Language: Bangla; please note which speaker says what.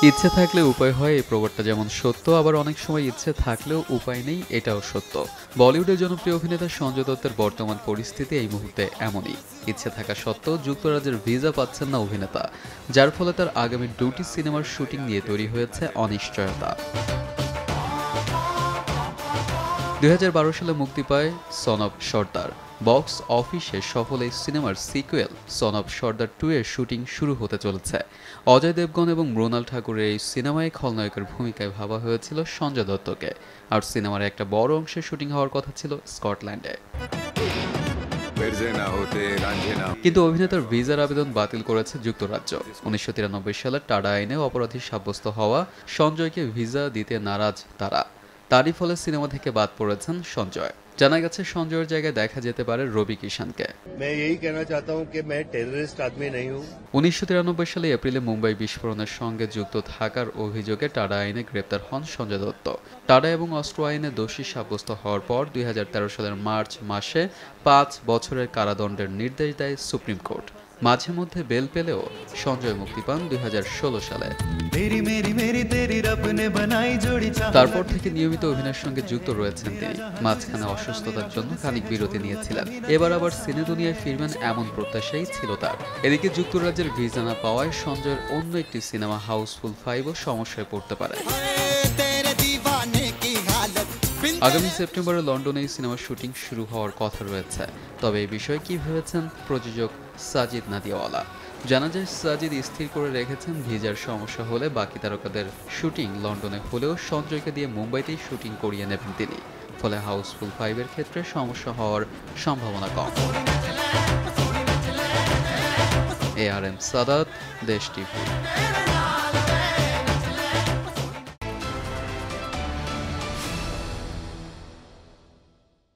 Speaker 1: ইচ্ছে থাকলে উপায় হয়, এই প্রবাদটা যেমন সত্য, আবার অনেক সময় ইচ্ছে থাকলেও উপায় নেই, এটাও সত্য। বলিউডের জনপ্রিয় অভিনেতা সঞ্জয় দত্তের বর্তমান পরিস্থিতি এই মুহূর্তে এমনই। ইচ্ছে থাকা সত্ত্বেও যুক্তরাজ্যের ভিসা পাচ্ছেন না অভিনেতা, যার ফলে তার আগামী দুটি সিনেমার শুটিং নিয়ে তৈরি হয়েছে অনিশ্চয়তা। ২০১২ সালে মুক্তি পায় সন অফ সর্দার। বক্স অফিসে সফল এই সিনেমার সিকুয়েল সন অফ সর্দার 2 এর শুটিং শুরু হতে চলেছে। অজয় দেবগন এবং মৃণাল ঠাকুরের এই সিনেমায় খলনায়কের ভূমিকায় ভাবা হয়েছিল সঞ্জয় দত্তকে, আর সিনেমার একটা বড় অংশের শুটিং হওয়ার কথা ছিল স্কটল্যান্ডে। কিন্তু অভিনেতার ভিসার আবেদন বাতিল করেছে যুক্তরাজ্য। ১৯৯৩ সালের টাডা আইনে অপরাধী সাব্যস্ত হওয়া সঞ্জয়কে ভিসা দিতে নারাজ তারা। তারই ফলে সিনেমা থেকে বাদ পড়েছেন সঞ্জয়। জানা গেছে সঞ্জয়ের জায়গায় দেখা যেতে পারে রবি কিষানকে। ১৯৯৩ সালে এপ্রিলে মুম্বাই বিস্ফোরণের সঙ্গে যুক্ত থাকার অভিযোগে টাডা আইনে গ্রেপ্তার হন সঞ্জয় দত্ত। টাডা এবং অস্ত্র আইনে দোষী সাব্যস্ত হওয়ার পর ২০১৩ সালের মার্চ মাসে ৫ বছরের কারাদণ্ডের নির্দেশ দেয় সুপ্রিম কোর্ট। মাঝে মধ্যে বেল পেলেও সঞ্জয় মুক্তি পান ২০১৬ সালে। তারপর থেকে নিয়মিত অভিনয়ের সঙ্গে যুক্ত রয়েছেন তিনি। মাঝখানে অসুস্থতার জন্য খানিক বিরতি নিয়েছিলেন। এবার আবার সিনে দুনিয়ায় ফিরবেন এমন প্রত্যাশাই ছিল তার। এদিকে যুক্তরাজ্যের ভিসা না পাওয়ায় সঞ্জয়ের অন্য একটি সিনেমা হাউসফুল 5ও সমস্যায় পড়তে পারে। আগামী সেপ্টেম্বরে লন্ডনে এই সিনেমার শুটিং শুরু হওয়ার কথা রয়েছে। তবে এই বিষয়ে কি ভেবেছেন প্রযোজক সাজিদ নাদিয়াওয়ালা? জানা যায়, সাজিদ স্থির করে রেখেছেন ভিসার সমস্যা হলে বাকি তারকাদের শুটিং লন্ডনে হলেও সঞ্জয়কে দিয়ে মুম্বাইতেই শুটিং করিয়ে নেবেন তিনি। ফলে হাউসফুল 5-এর ক্ষেত্রে সমস্যা হওয়ার সম্ভাবনা কম। ARM সাদাত, দেশ টিভি।